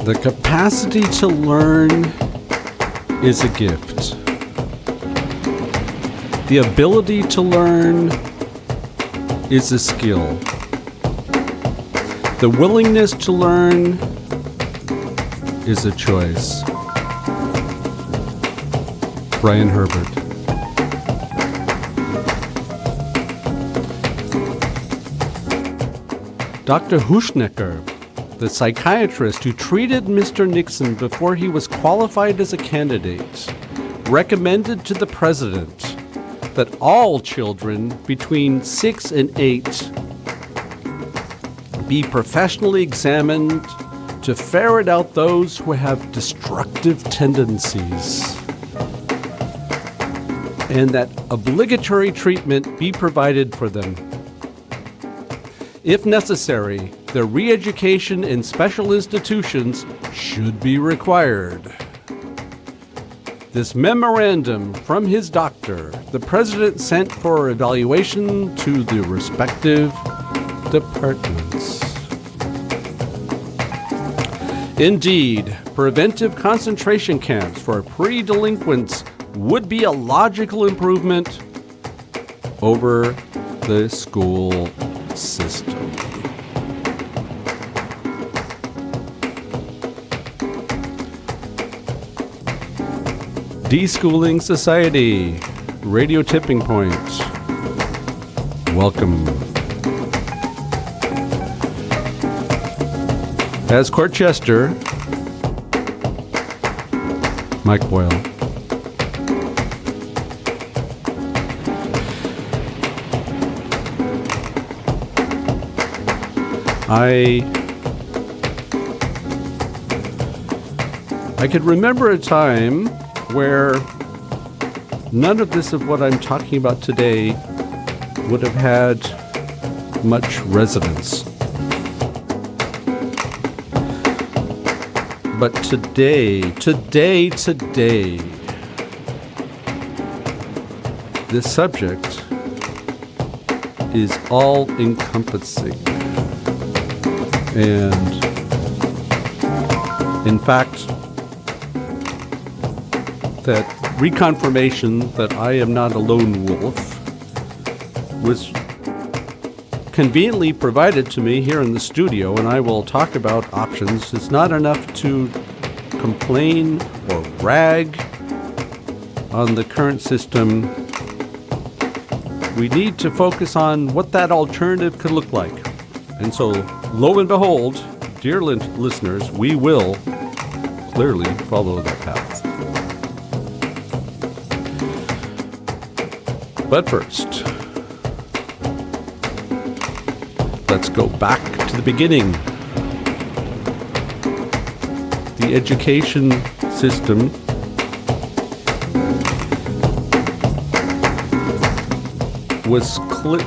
The capacity to learn is a gift. The ability to learn is a skill. The willingness to learn is a choice. Brian Herbert. Dr. Huschnecker, the psychiatrist who treated Mr. Nixon before he was qualified as a candidate, recommended to the president that all children between 6 and 8 be professionally examined to ferret out those who have destructive tendencies, and that obligatory treatment be provided for them. If necessary, their re-education in special institutions should be required. This memorandum from his doctor, the president sent for evaluation to the respective departments. Indeed, preventive concentration camps for pre-delinquents would be a logical improvement over the school system. Deschooling Society, Radio Tipping Point. Welcome. As court jester, Mike Boyle. I could remember a time where none of this of what I'm talking about today would have had much resonance. But today, this subject is all-encompassing. And in fact, that reconfirmation that I am not a lone wolf was conveniently provided to me here in the studio, and I will talk about options. It's not enough to complain or rag on the current system. We need to focus on what that alternative could look like. And so, lo and behold, dear listeners, we will clearly follow that path. But first, let's go back to the beginning. The education system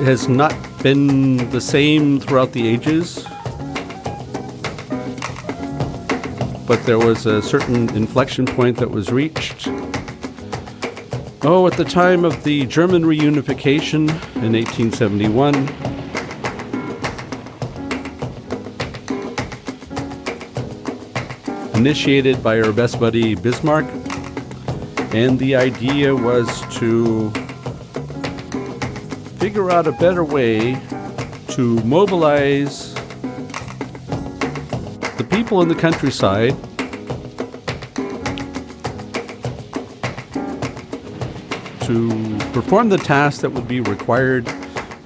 has not been the same throughout the ages, but there was a certain inflection point that was reached. At the time of the German reunification in 1871, initiated by our best buddy Bismarck, and the idea was to figure out a better way to mobilize the people in the countryside to perform the tasks that would be required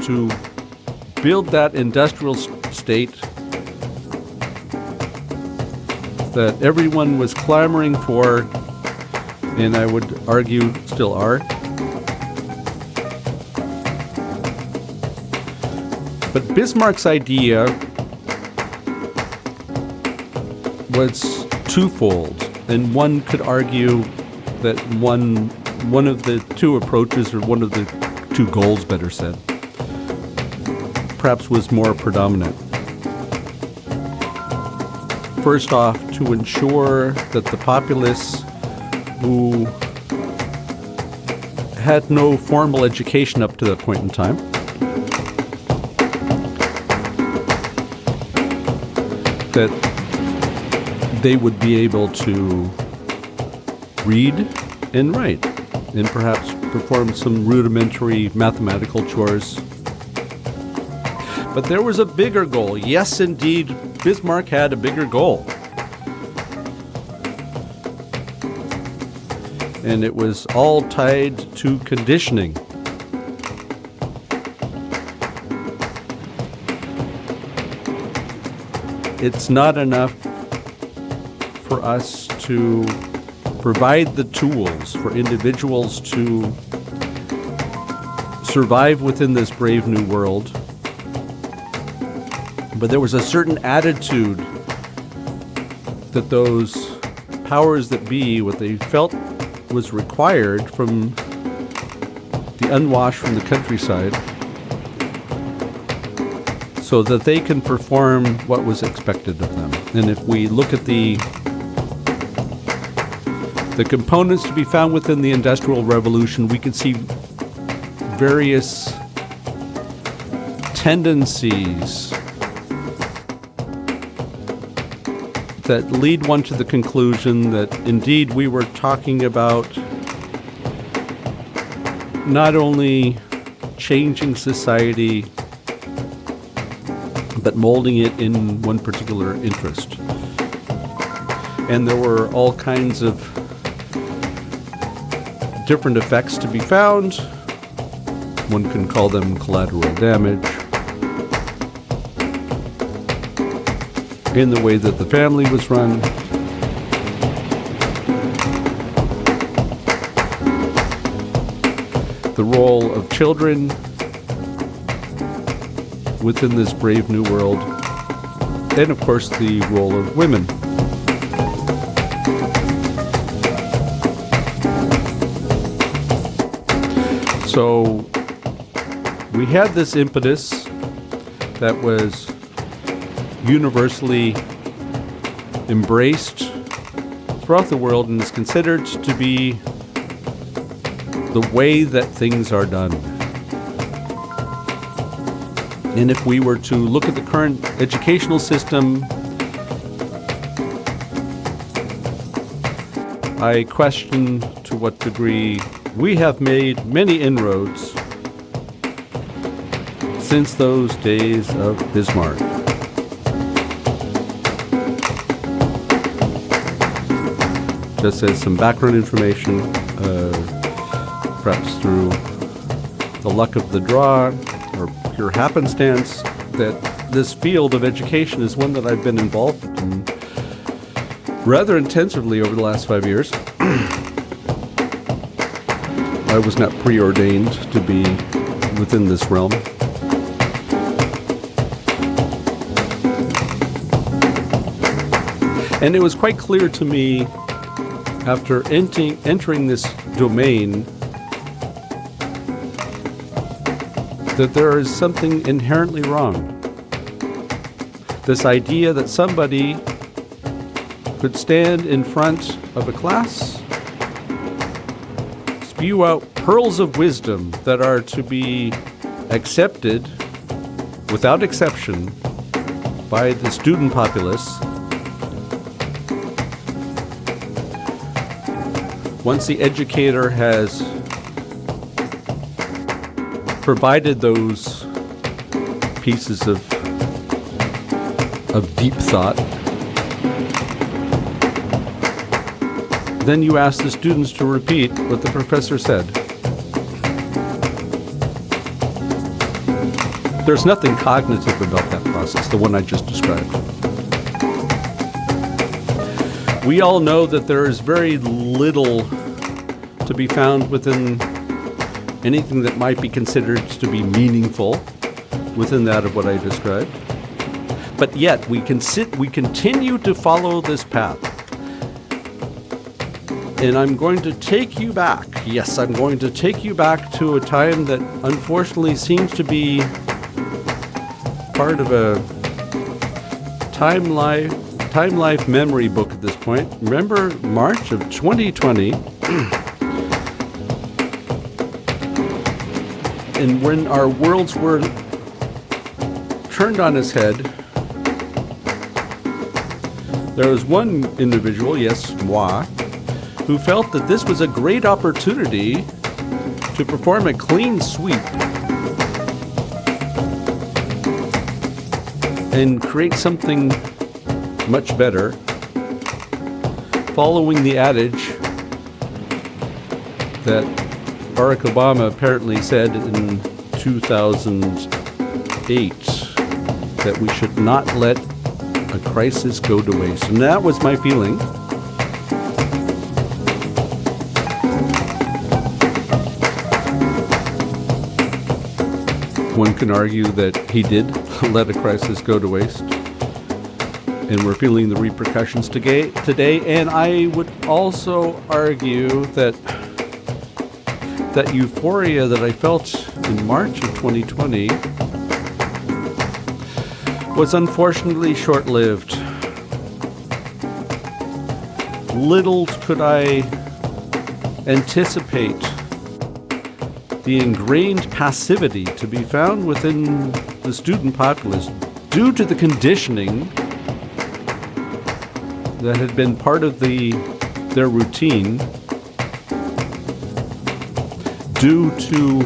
to build that industrial state that everyone was clamoring for, and I would argue still are. But Bismarck's idea was twofold, and one could argue that one of the two approaches, or one of the two goals, better said, perhaps was more predominant. First off, to ensure that the populace, who had no formal education up to that point in time, that they would be able to read and write, and perhaps perform some rudimentary mathematical chores. But there was a bigger goal. Yes, indeed, Bismarck had a bigger goal. And it was all tied to conditioning. It's not enough for us to provide the tools for individuals to survive within this brave new world. But there was a certain attitude that those powers that be, what they felt was required from the unwashed from the countryside, so that they can perform what was expected of them. And if we look at the components to be found within the Industrial Revolution, we can see various tendencies that lead one to the conclusion that indeed we were talking about not only changing society, but molding it in one particular interest. And there were all kinds of different effects to be found. One can call them collateral damage. In the way that the family was run. The role of children within this brave new world. And of course the role of women. So we had this impetus that was universally embraced throughout the world and is considered to be the way that things are done. And if we were to look at the current educational system, I question to what degree we have made many inroads since those days of Bismarck. Just as some background information, perhaps through the luck of the draw or pure happenstance, that this field of education is one that I've been involved in rather intensively over the last 5 years. I was not preordained to be within this realm. And it was quite clear to me after entering this domain that there is something inherently wrong. This idea that somebody could stand in front of a class, spew out pearls of wisdom that are to be accepted without exception by the student populace. Once the educator has provided those pieces of deep thought, then you ask the students to repeat what the professor said. There's nothing cognitive about that process, the one I just described. We all know that there is very little to be found within anything that might be considered to be meaningful within that of what I described. But yet we continue to follow this path. And I'm going to take you back. Yes, I'm going to take you back to a time that unfortunately seems to be part of a Time Life memory book at this point. Remember March of 2020? And when our worlds were turned on its head, There was one individual, yes, moi, who felt that this was a great opportunity to perform a clean sweep and create something much better, following the adage that Barack Obama apparently said in 2008 that we should not let a crisis go to waste. And that was my feeling. One can argue that he did let a crisis go to waste, and we're feeling the repercussions today. And I would also argue that that euphoria that I felt in March of 2020 was unfortunately short-lived. Little could I anticipate the ingrained passivity to be found within the student populace due to the conditioning that had been part of their routine, due to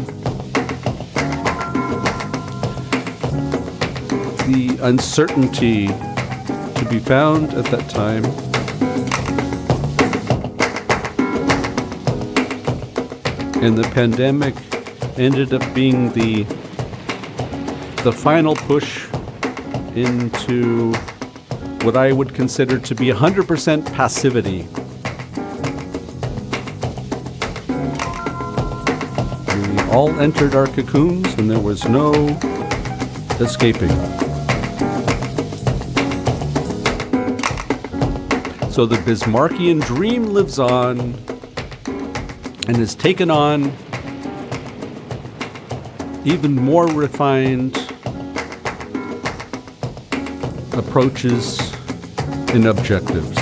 the uncertainty to be found at that time, and the pandemic ended up being the final push into what I would consider to be 100% passivity. We all entered our cocoons and there was no escaping. So the Bismarckian dream lives on and has taken on even more refined approaches and objectives.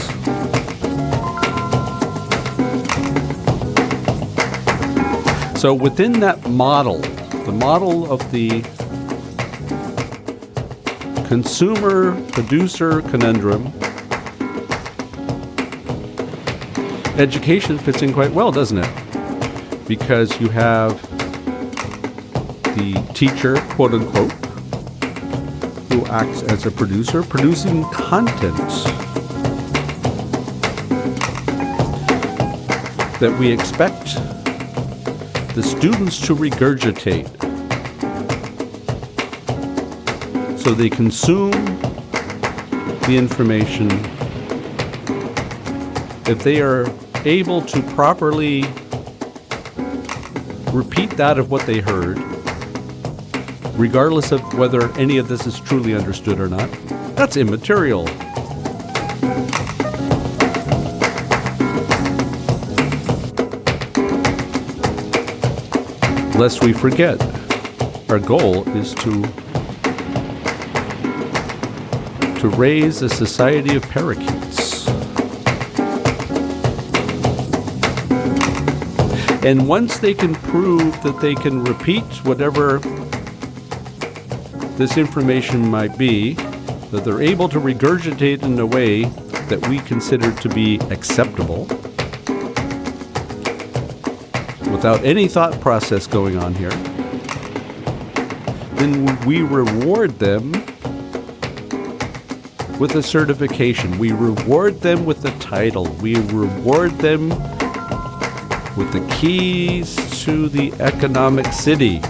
So within that model, the model of the consumer-producer conundrum, education fits in quite well, doesn't it? Because you have the teacher, quote unquote, who acts as a producer, producing content that we expect the students to regurgitate. So they consume the information. If they are able to properly repeat that of what they heard, regardless of whether any of this is truly understood or not, that's immaterial. Lest we forget, our goal is to raise a society of parakeets. And once they can prove that they can repeat whatever this information might be, that they're able to regurgitate in a way that we consider to be acceptable, without any thought process going on here, then we reward them with a certification. We reward them with the title. We reward them with the keys to the economic city.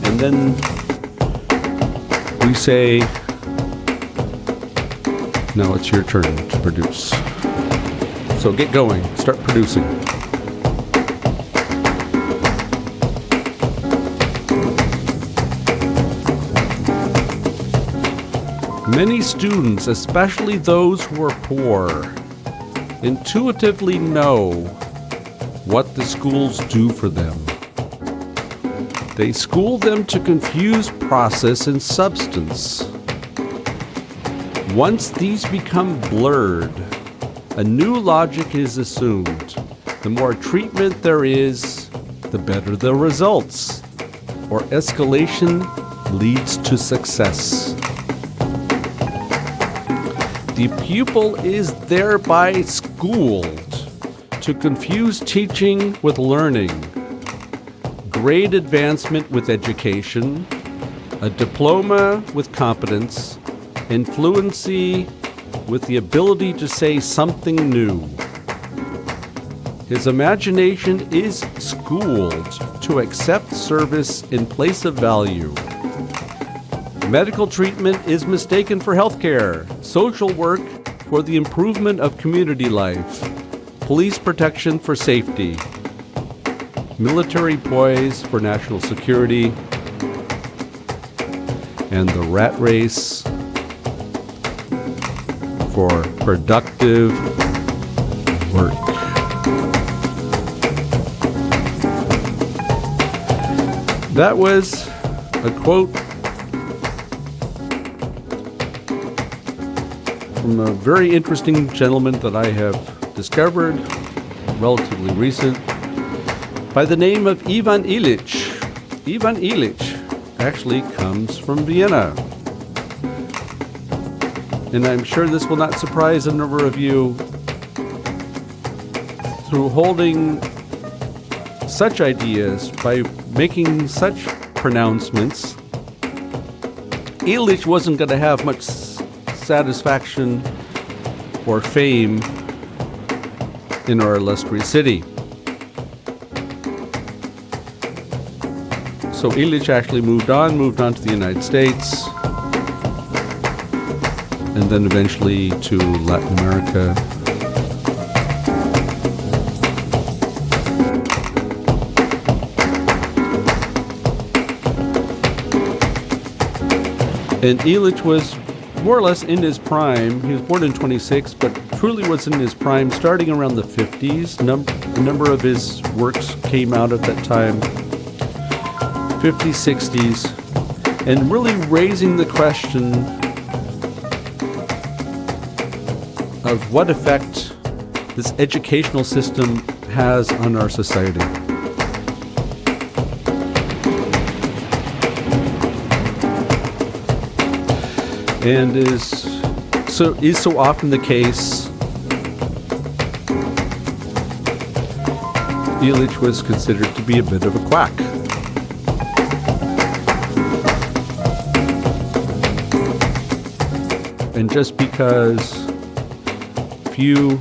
And then we say, now it's your turn to produce. So get going, start producing. Many students, especially those who are poor, intuitively know what the schools do for them. They school them to confuse process and substance. Once these become blurred, a new logic is assumed. The more treatment there is, the better the results, or escalation leads to success. The pupil is thereby schooled to confuse teaching with learning, grade advancement with education, a diploma with competence, and fluency with the ability to say something new. His imagination is schooled to accept service in place of value. Medical treatment is mistaken for healthcare, social work for the improvement of community life, police protection for safety, military poise for national security, and the rat race for productive work. That was a quote from a very interesting gentleman that I have discovered, relatively recent, by the name of Ivan Illich. Ivan Illich actually comes from Vienna. And I'm sure this will not surprise a number of you. Through holding such ideas, by making such pronouncements, Illich wasn't going to have much satisfaction or fame in our illustrious city. So Illich actually moved on to the United States, and then eventually to Latin America. And Illich was more or less in his prime. He was born in 26, but truly was in his prime starting around the 50s. A number of his works came out at that time, 50s, 60s, and really raising the question of what effect this educational system has on our society. And is so often the case, Illich was considered to be a bit of a quack. And just because few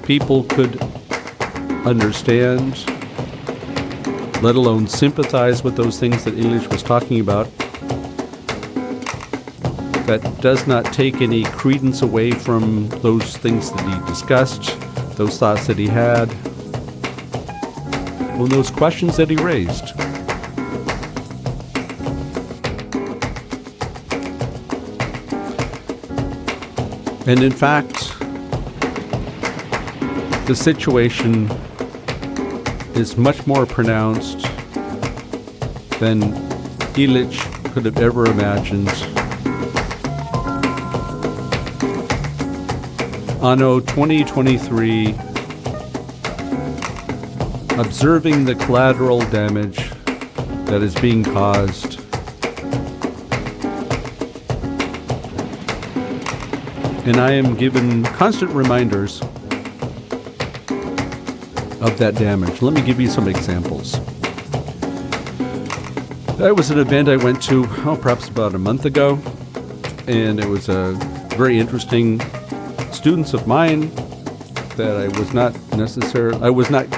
people could understand, let alone sympathize with those things that Illich was talking about, that does not take any credence away from those things that he discussed, those thoughts that he had, and those questions that he raised. And in fact, the situation is much more pronounced than Illich could have ever imagined. Anno 2023, observing the collateral damage that is being caused, and I am given constant reminders of that damage. Let me give you some examples. That was an event I went to, perhaps about a month ago, and it was a very interesting students of mine that I was not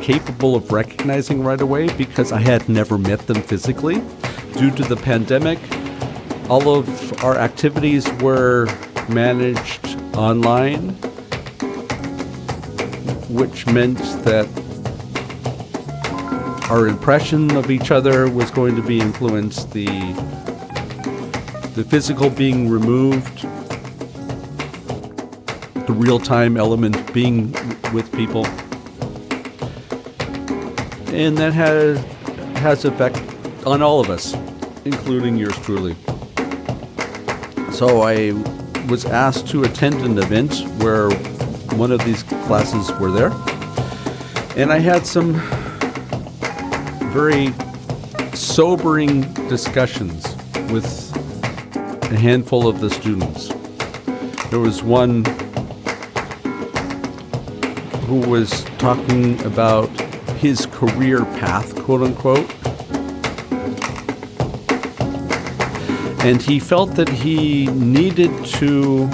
capable of recognizing right away because I had never met them physically. Due to the pandemic, all of our activities were managed online, which meant that our impression of each other was going to be influenced, the physical being removed, the real-time element being with people. And that has effect on all of us, including yours truly. So I was asked to attend an event where one of these classes were there, and I had some very sobering discussions with a handful of the students. There was one who was talking about his career path, quote unquote. And he felt that he needed to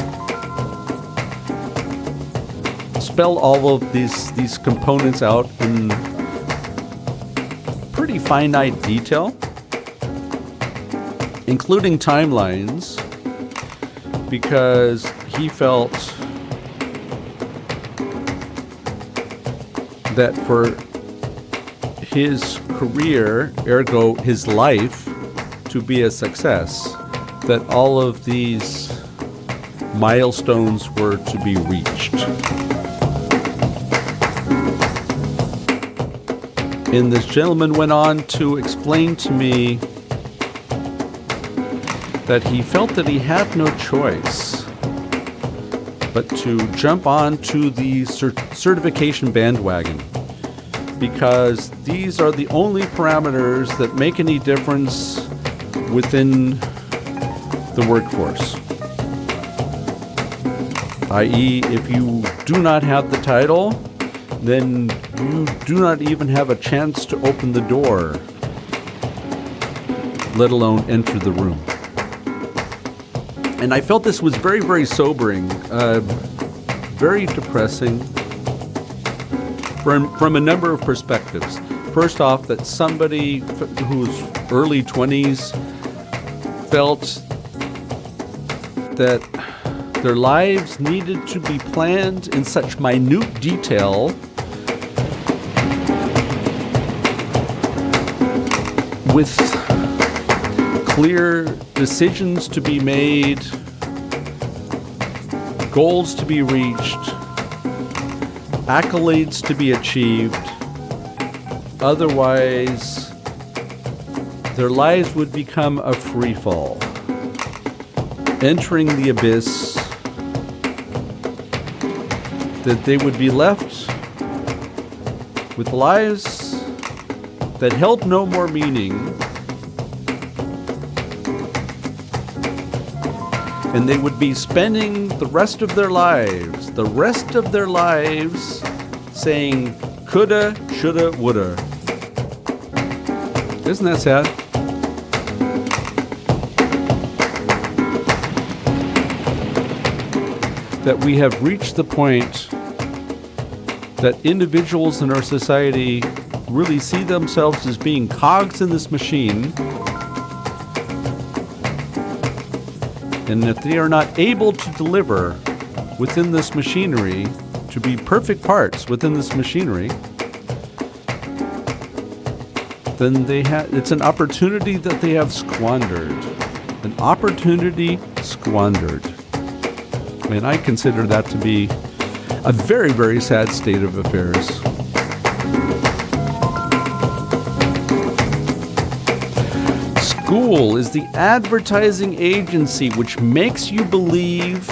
spell all of these components out in pretty finite detail, including timelines, because he felt that for his career, ergo his life, to be a success, that all of these milestones were to be reached. And this gentleman went on to explain to me that he felt that he had no choice but to jump on to the certification bandwagon, because these are the only parameters that make any difference within the workforce. I.e., if you do not have the title, then you do not even have a chance to open the door, let alone enter the room. And I felt this was very, very sobering, very depressing from a number of perspectives. First off, that somebody who's early 20s felt that their lives needed to be planned in such minute detail with clear decisions to be made, goals to be reached, accolades to be achieved. Otherwise, their lives would become a free fall, entering the abyss, that they would be left with lives that held no more meaning, and they would be spending the rest of their lives saying coulda, shoulda, woulda. Isn't that sad? That we have reached the point that individuals in our society really see themselves as being cogs in this machine, and if they are not able to deliver within this machinery, to be perfect parts within this machinery, then it's an opportunity that they have squandered. An opportunity squandered. And I consider that to be a very, very sad state of affairs. School is the advertising agency which makes you believe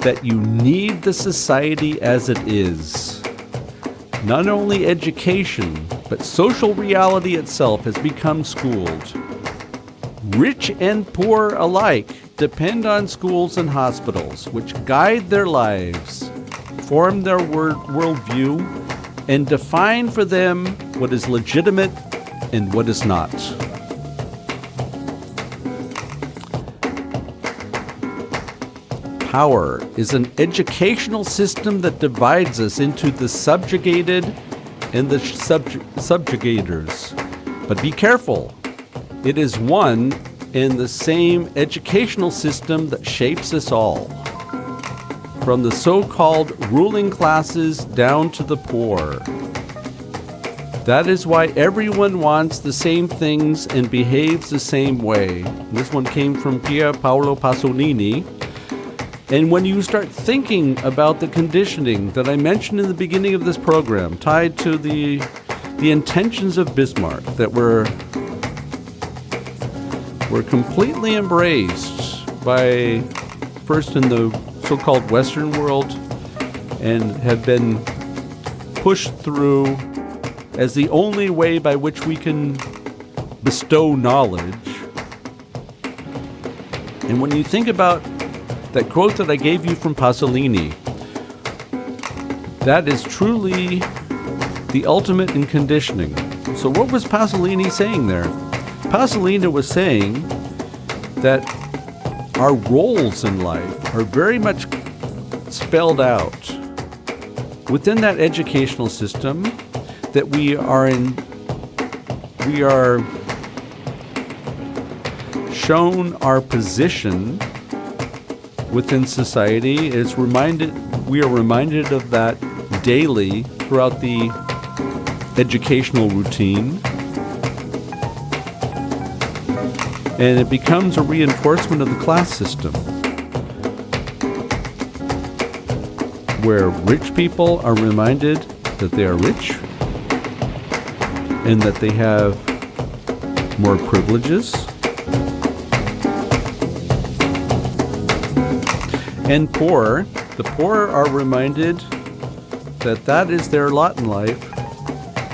that you need the society as it is. Not only education, but social reality itself has become schooled. Rich and poor alike depend on schools and hospitals, which guide their lives, form their worldview, and define for them what is legitimate and what is not. Power is an educational system that divides us into the subjugated and the subjugators. But be careful, it is one and the same educational system that shapes us all, from the so-called ruling classes down to the poor. That is why everyone wants the same things and behaves the same way. This one came from Pier Paolo Pasolini. And when you start thinking about the conditioning that I mentioned in the beginning of this program, tied to the intentions of Bismarck that were completely embraced by, first in the so-called Western world, and have been pushed through as the only way by which we can bestow knowledge. And when you think about That quote that I gave you from Pasolini, that is truly the ultimate in conditioning. So what was Pasolini saying there? Pasolini was saying that our roles in life are very much spelled out within that educational system, that we are shown our position within society. We are reminded of that daily throughout the educational routine. And it becomes a reinforcement of the class system, where rich people are reminded that they are rich and that they have more privileges. And the poor are reminded that that is their lot in life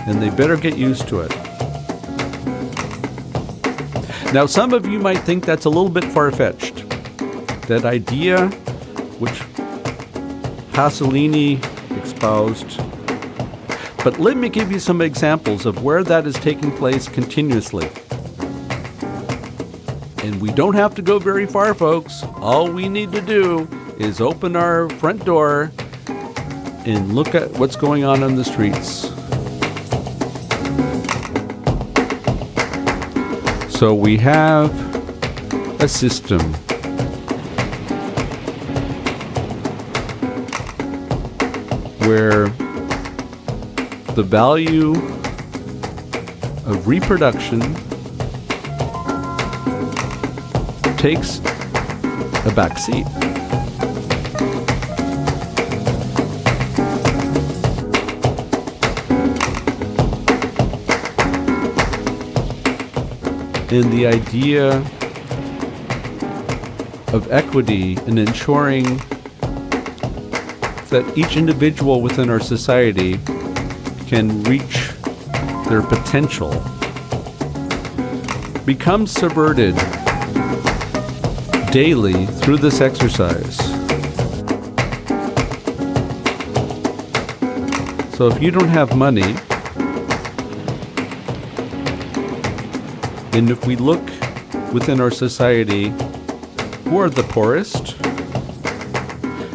and they better get used to it. Now, some of you might think that's a little bit far-fetched. That idea which Pasolini espoused. But let me give you some examples of where that is taking place continuously. And we don't have to go very far, folks. All we need to do is open our front door and look at what's going on the streets. So we have a system where the value of reproduction takes a back seat. And the idea of equity and ensuring that each individual within our society can reach their potential becomes subverted daily through this exercise. So if you don't have money, and if we look within our society, who are the poorest?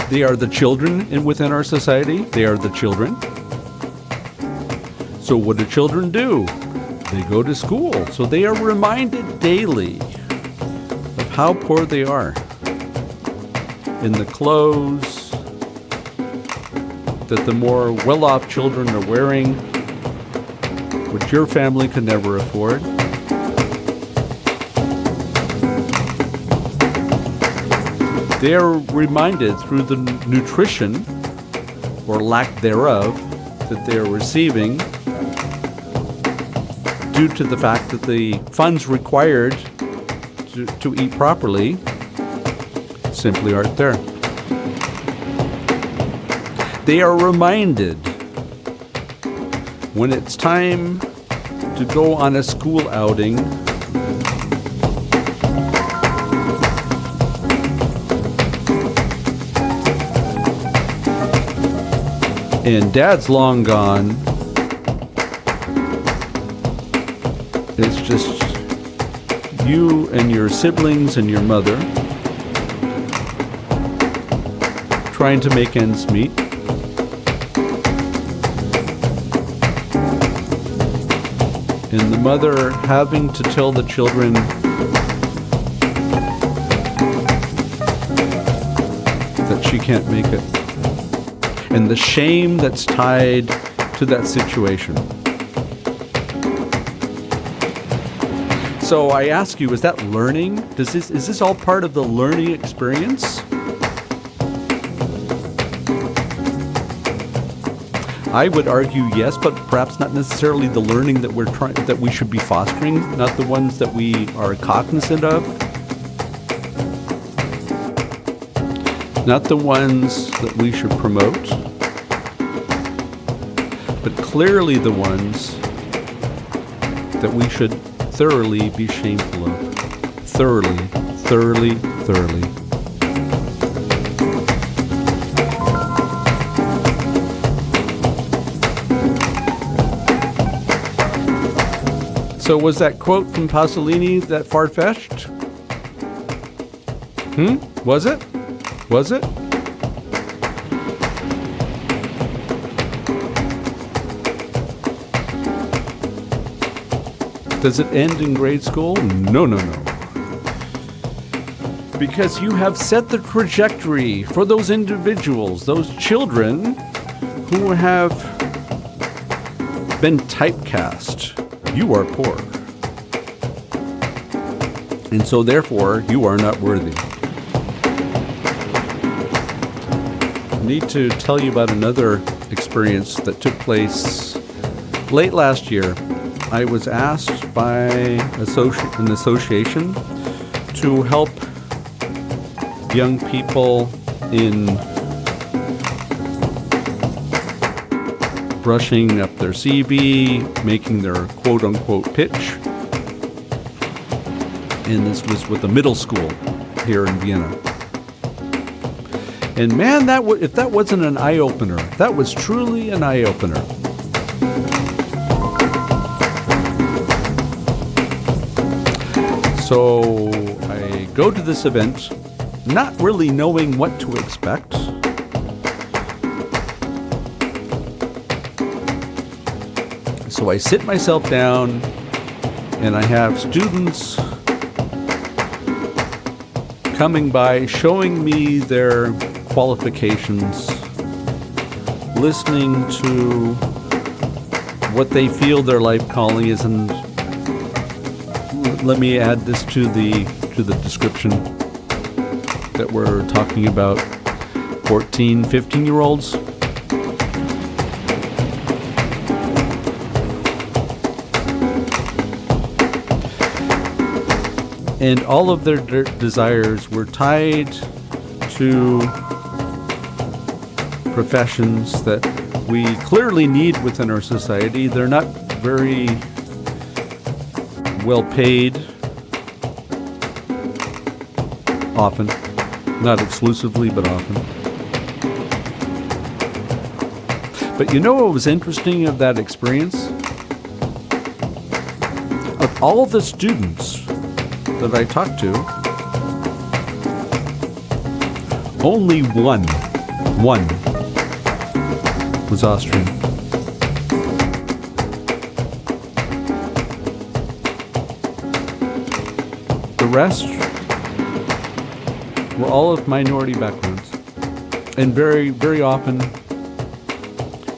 They are the children within our society. They are the children. So what do children do? They go to school. So they are reminded daily of how poor they are in the clothes that the more well-off children are wearing, which your family could never afford. They are reminded through the nutrition, or lack thereof, that they are receiving due to the fact that the funds required to eat properly simply aren't there. They are reminded when it's time to go on a school outing and Dad's long gone. It's just you and your siblings and your mother trying to make ends meet. And the mother having to tell the children that she can't make it. And the shame that's tied to that situation. So I ask you, is that learning? Is this all part of the learning experience? I would argue yes, but perhaps not necessarily the learning that that we should be fostering, not the ones that we are cognizant of. Not the ones that we should promote, but clearly the ones that we should thoroughly be shameful of. Thoroughly. So was that quote from Pasolini that far-fetched? Was it? Was it? Does it end in grade school? No, no, no. Because you have set the trajectory for those individuals, those children who have been typecast. You are poor. And so therefore, you are not worthy. I need to tell you about another experience that took place late last year. I was asked by an association to help young people in brushing up their CV, making their quote-unquote pitch. And this was with a middle school here in Vienna. And man, if that wasn't an eye-opener, that was truly an eye-opener. So I go to this event, not really knowing what to expect. So I sit myself down and I have students coming by, showing me their qualifications, listening to what they feel their life calling is, and let me add this to the description that we're talking about 14, 15-year-olds. And all of their desires were tied to professions that we clearly need within our society. They're not very well paid, often. Not exclusively, but often. But you know what was interesting of that experience? Of all the students that I talked to, only one was Austrian. The rest were all of minority backgrounds. And very, very often,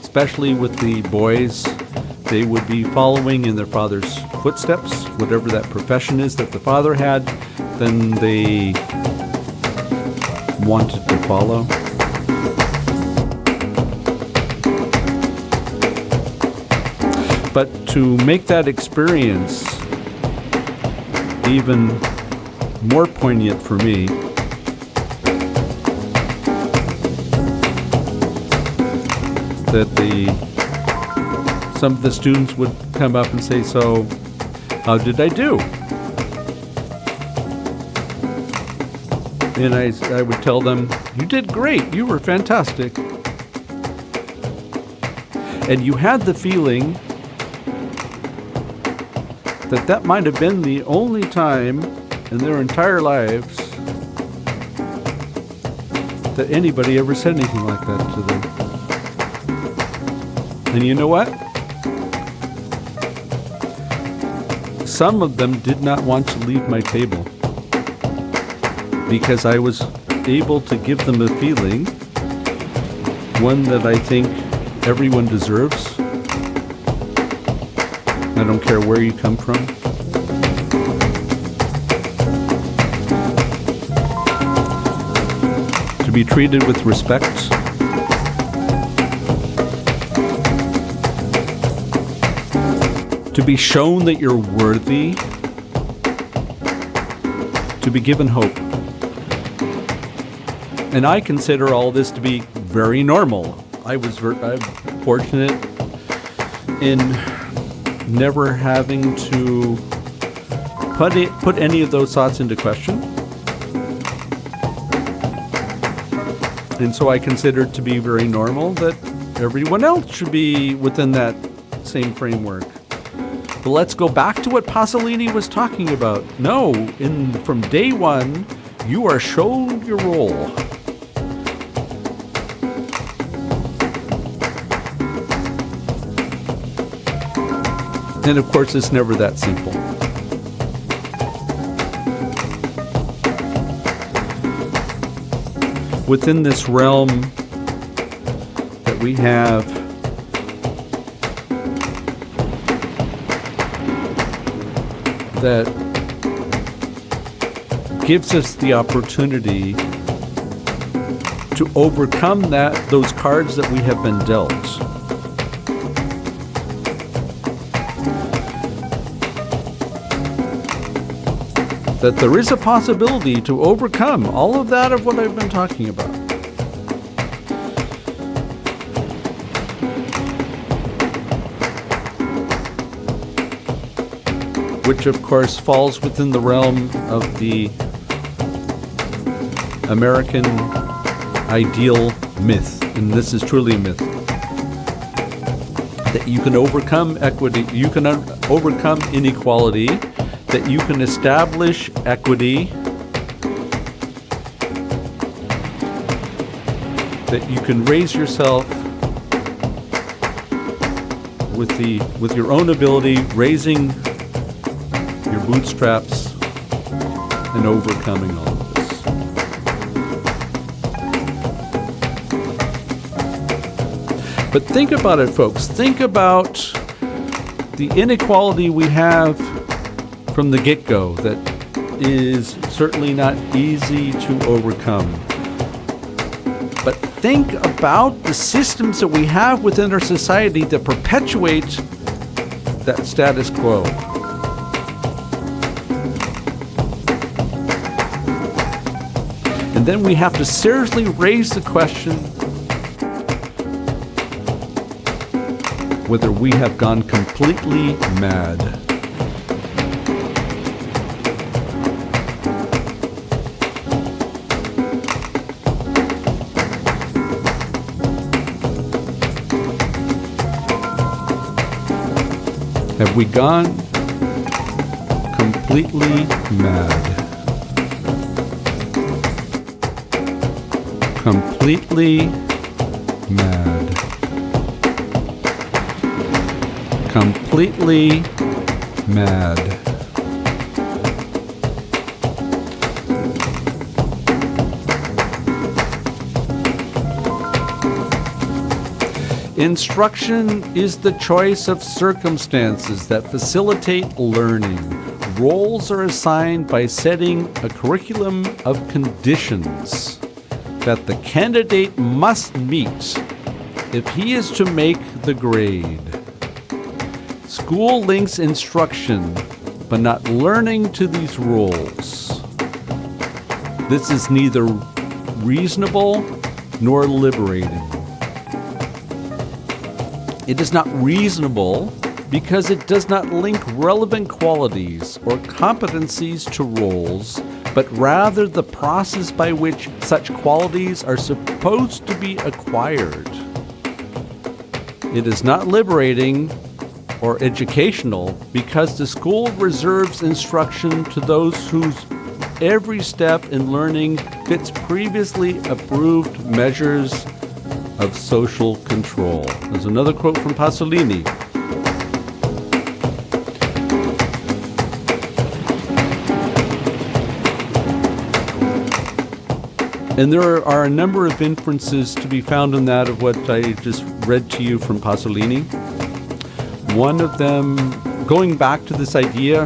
especially with the boys, they would be following in their father's footsteps, whatever that profession is that the father had, then they wanted to follow. But to make that experience even more poignant for me, that some of the students would come up and say, "So, how did I do?" And I would tell them, "You did great. You were fantastic." And you had the feeling that might have been the only time in their entire lives that anybody ever said anything like that to them. And you know what? Some of them did not want to leave my table because I was able to give them a feeling, one that I think everyone deserves. I don't care where you come from. To be treated with respect. To be shown that you're worthy. To be given hope. And I consider all this to be very normal. I'm fortunate in never having to put any of those thoughts into question. And so I consider it to be very normal that everyone else should be within that same framework. But let's go back to what Pasolini was talking about. No, from day one, you are shown your role. And of course, it's never that simple. Within this realm that we have, that gives us the opportunity to overcome those cards that we have been dealt. That there is a possibility to overcome all of that of what I've been talking about. Which of course falls within the realm of the American ideal myth. And this is truly a myth. That you can overcome equity, you can overcome inequality, that you can establish equity, that you can raise yourself with your own ability, raising your bootstraps and overcoming all of this. But think about it, folks. Think about the inequality we have from the get-go that is certainly not easy to overcome. But think about the systems that we have within our society that perpetuate that status quo. And then we have to seriously raise the question whether we have gone completely mad. Have we gone completely mad? Completely mad. Completely mad. Instruction is the choice of circumstances that facilitate learning. Roles are assigned by setting a curriculum of conditions that the candidate must meet if he is to make the grade. School links instruction, but not learning to these roles. This is neither reasonable nor liberating. It is not reasonable because it does not link relevant qualities or competencies to roles, but rather the process by which such qualities are supposed to be acquired. It is not liberating or educational because the school reserves instruction to those whose every step in learning fits previously approved measures of social control. There's another quote from Pasolini. And there are a number of inferences to be found in that of what I just read to you from Pasolini. One of them, going back to this idea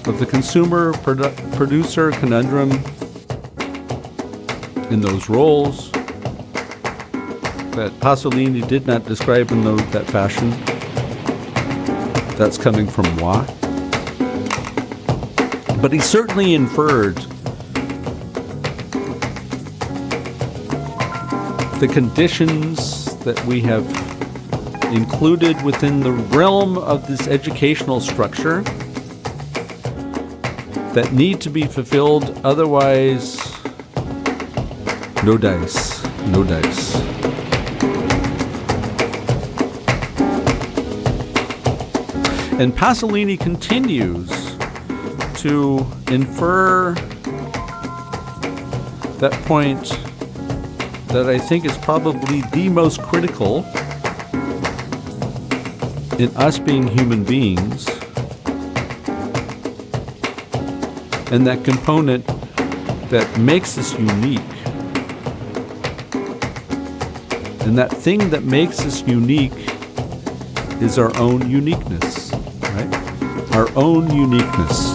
of the consumer-producer conundrum in those roles that Pasolini did not describe in that fashion. That's coming from Moi. But he certainly inferred the conditions that we have included within the realm of this educational structure that need to be fulfilled, otherwise no dice, no dice. And Pasolini continues to infer that point that I think is probably the most critical in us being human beings, and that component that makes us unique. And that thing that makes us unique is our own uniqueness, right? Our own uniqueness.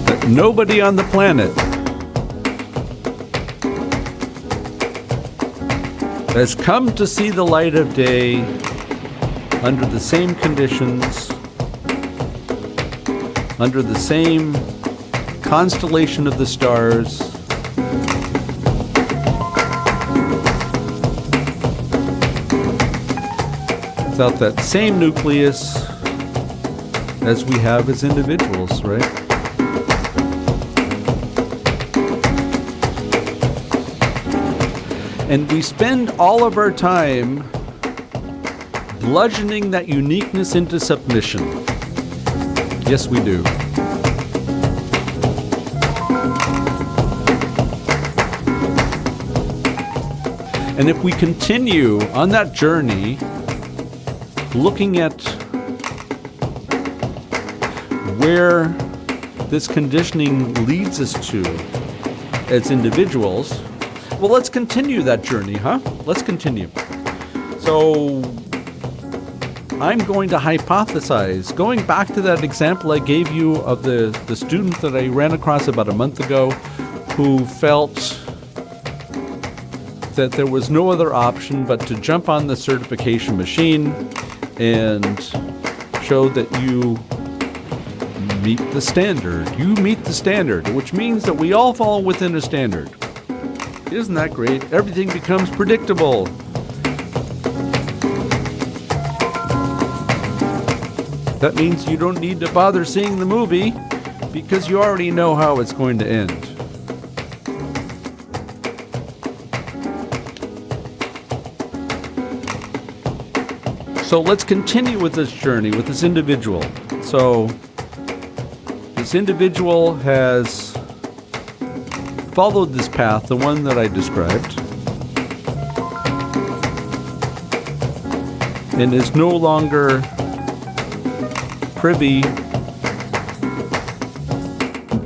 That nobody on the planet has come to see the light of day under the same conditions, under the same constellation of the stars, without that same nucleus as we have as individuals, right? And we spend all of our time bludgeoning that uniqueness into submission. Yes, we do. And if we continue on that journey, looking at where this conditioning leads us to as individuals, well, let's continue that journey, huh? Let's continue. So I'm going to hypothesize, going back to that example I gave you of the student that I ran across about a month ago who felt that there was no other option but to jump on the certification machine and show that you meet the standard. You meet the standard, which means that we all fall within a standard. Isn't that great? Everything becomes predictable. That means you don't need to bother seeing the movie because you already know how it's going to end. So let's continue with this journey, with this individual. So this individual has followed this path, the one that I described, and is no longer privy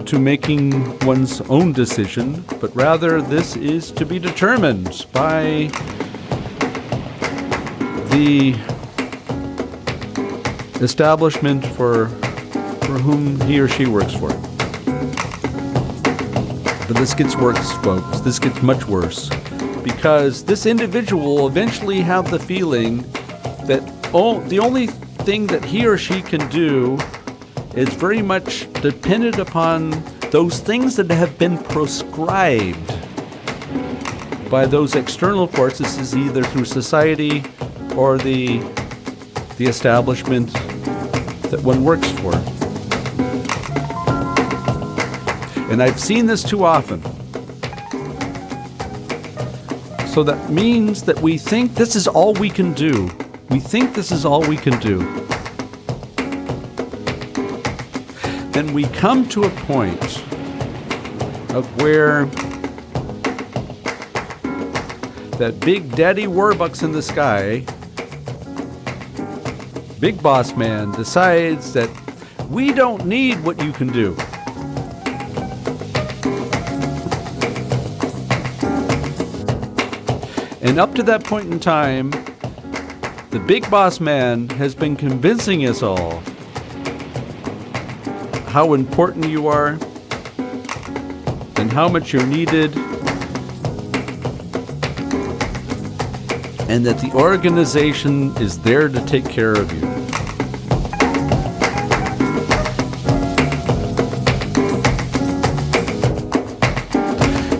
to making one's own decision, but rather this is to be determined by the establishment for whom he or she works for. But this gets worse, folks. This gets much worse. Because this individual will eventually have the feeling that the only thing that he or she can do is very much dependent upon those things that have been prescribed by those external forces, either through society or the establishment that one works for. And I've seen this too often. So that means that we think this is all we can do. We think this is all we can do. Then we come to a point of where that big daddy Warbucks in the sky, big boss man, decides that we don't need what you can do. And up to that point in time, the big boss man has been convincing us all how important you are and how much you're needed, and that the organization is there to take care of you.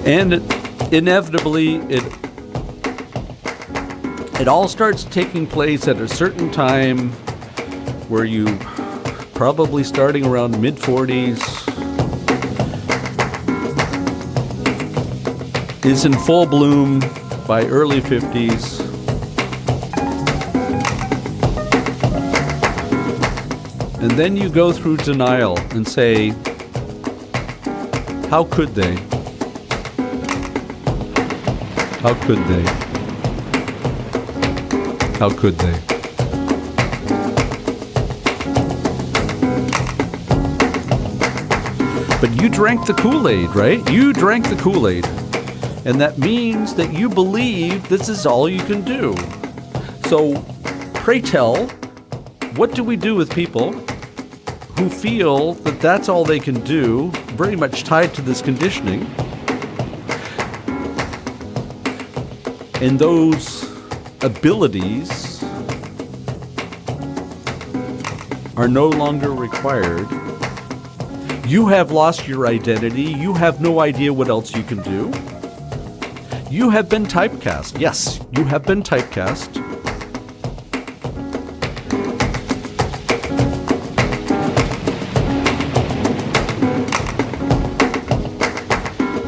And inevitably, it all starts taking place at a certain time where you, probably starting around mid-40s, is in full bloom by early 50s. And then you go through denial and say, how could they? How could they? How could they? But you drank the Kool-Aid, right? You drank the Kool-Aid. And that means that you believe this is all you can do. So, pray tell, what do we do with people who feel that that's all they can do, very much tied to this conditioning? And those abilities are no longer required. You have lost your identity. You have no idea what else you can do. You have been typecast. Yes, you have been typecast.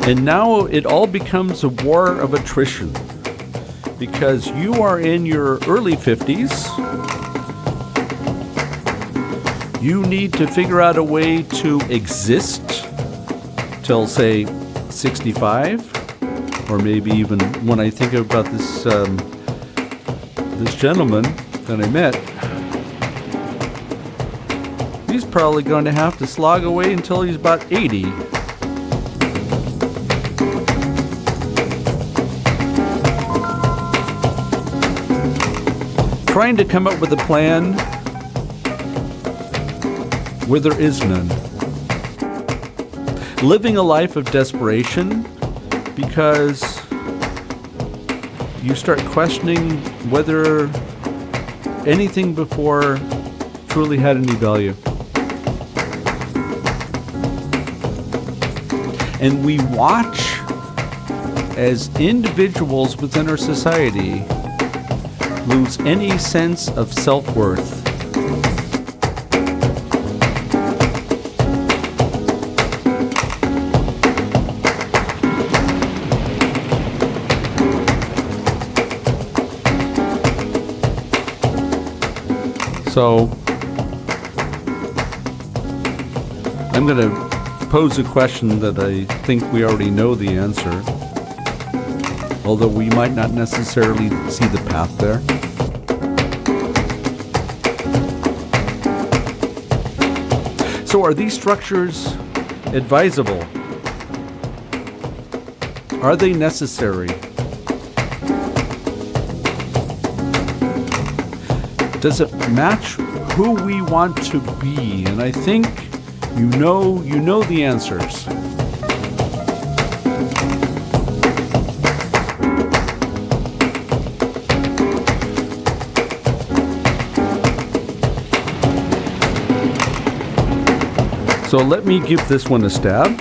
And now it all becomes a war of attrition, because you are in your early 50s. You need to figure out a way to exist till, say, 65, or maybe even when I think about this this gentleman that I met, he's probably going to have to slog away until he's about 80. Trying to come up with a plan where there is none. Living a life of desperation because you start questioning whether anything before truly had any value. And we watch as individuals within our society lose any sense of self-worth. So, I'm going to pose a question that I think we already know the answer, although we might not necessarily see the path there. So are these structures advisable? Are they necessary? Does it match who we want to be? And I think you know the answers. So let me give this one a stab.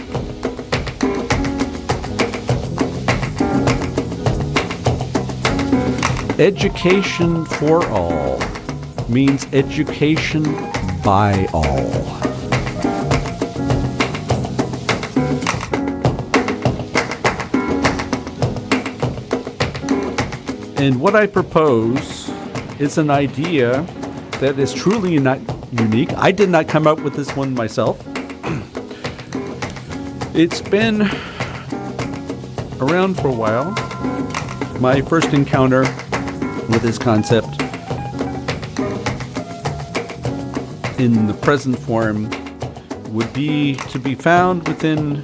Education for all means education by all. And what I propose is an idea that is truly not unique. I did not come up with this one myself. It's been around for a while. My first encounter with this concept in the present form would be to be found within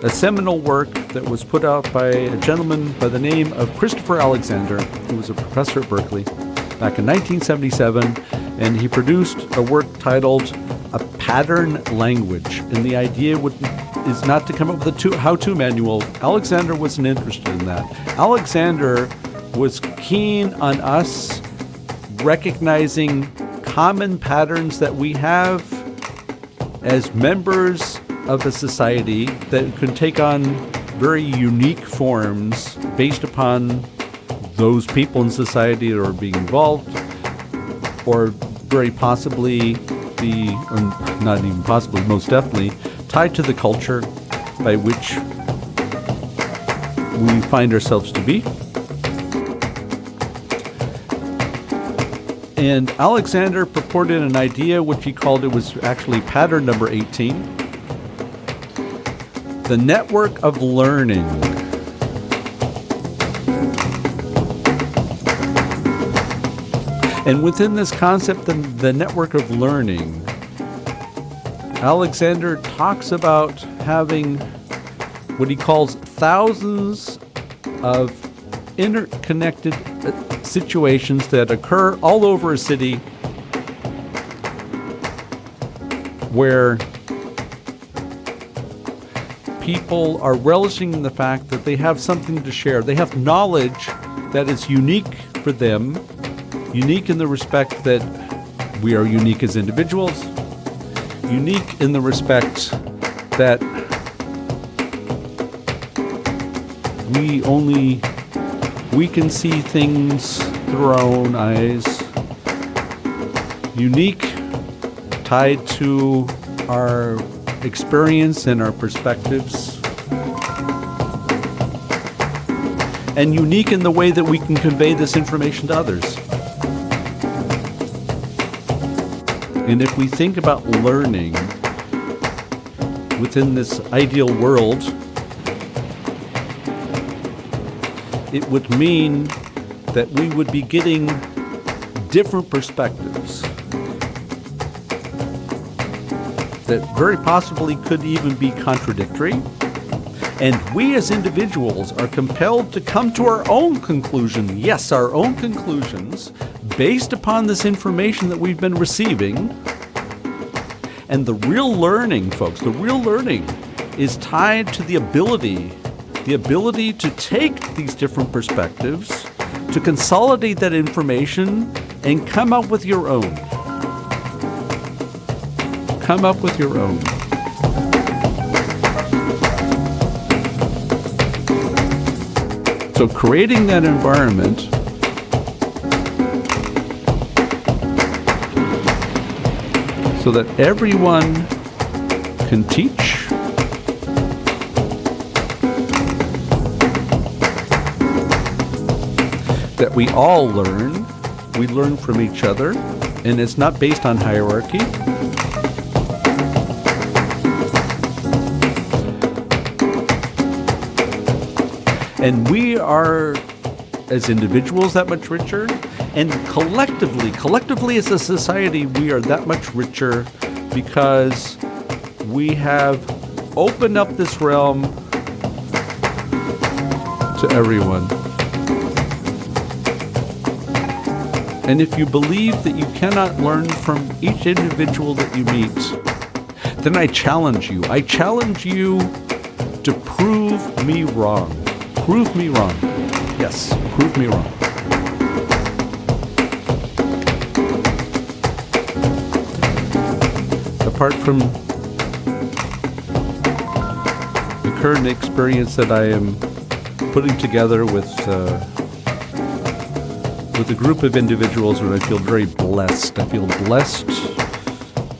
a seminal work that was put out by a gentleman by the name of Christopher Alexander, who was a professor at Berkeley back in 1977, and he produced a work titled A Pattern Language. And the idea is not to come up with a how-to manual. Alexander wasn't interested in that. Alexander was keen on us recognizing common patterns that we have as members of a society that can take on very unique forms based upon those people in society that are being involved, or very possibly or not even possibly, most definitely, tied to the culture by which we find ourselves to be. And Alexander purported an idea which he called, it was actually pattern number 18, the network of learning. And within this concept, the network of learning, Alexander talks about having what he calls thousands of interconnected situations that occur all over a city where people are relishing in the fact that they have something to share. They have knowledge that is unique for them, unique in the respect that we are unique as individuals, unique in the respect that we can see things through our own eyes, unique, tied to our experience and our perspectives, and unique in the way that we can convey this information to others. And if we think about learning within this ideal world, it would mean that we would be getting different perspectives that very possibly could even be contradictory. And we as individuals are compelled to come to our own conclusion, yes, our own conclusions, based upon this information that we've been receiving. And the real learning, folks, the real learning is tied to the ability to take these different perspectives, to consolidate that information, and come up with your own. Come up with your own. So creating that environment so that everyone can teach, that we all learn, we learn from each other, and it's not based on hierarchy. And we are, as individuals, that much richer, and collectively as a society, we are that much richer because we have opened up this realm to everyone. And if you believe that you cannot learn from each individual that you meet, then I challenge you. I challenge you to prove me wrong. Prove me wrong. Yes, prove me wrong. Apart from the current experience that I am putting together with a group of individuals, and I feel very blessed. I feel blessed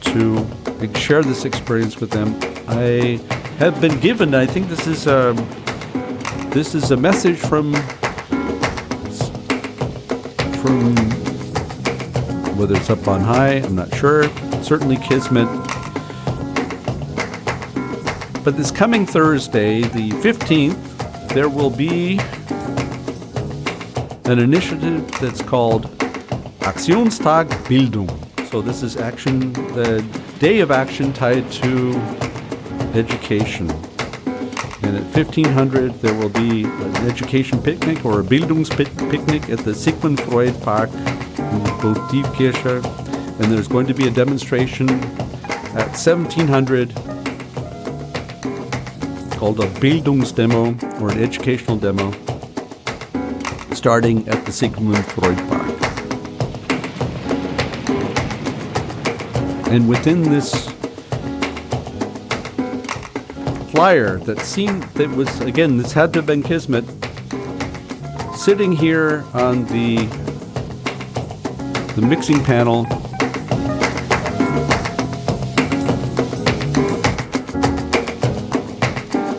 to share this experience with them. I have been given, I think this is a message from whether it's up on high, I'm not sure, certainly Kismet. But this coming Thursday, the 15th, there will be an initiative that's called Aktionstag Bildung. So this is action, the day of action tied to education. And at 1500 there will be an education picnic or a Bildungspicnic at the Sigmund Freud Park in Botivkirche. And there's going to be a demonstration at 1700 called a Bildungsdemo or an educational demo, starting at the Sigmund Freud Park. And within this flyer this had to have been Kismet, sitting here on the mixing panel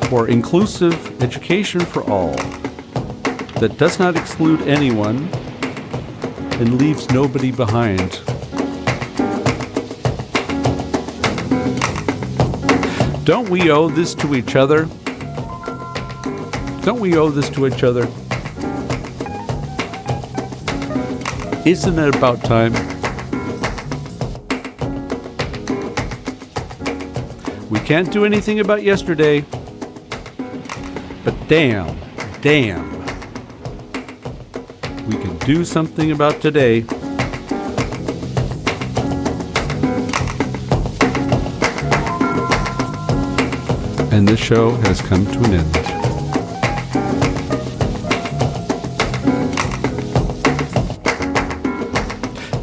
for inclusive education for all, that does not exclude anyone, and leaves nobody behind. Don't we owe this to each other? Don't we owe this to each other? Isn't it about time? We can't do anything about yesterday, but damn, we can do something about today. And this show has come to an end.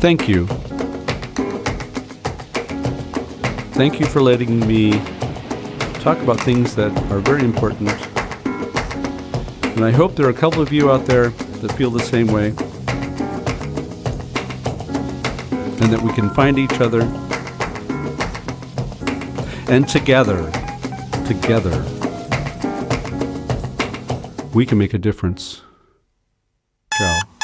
Thank you. Thank you for letting me talk about things that are very important. And I hope there are a couple of you out there that feel the same way. And that we can find each other. And together, we can make a difference. Ciao.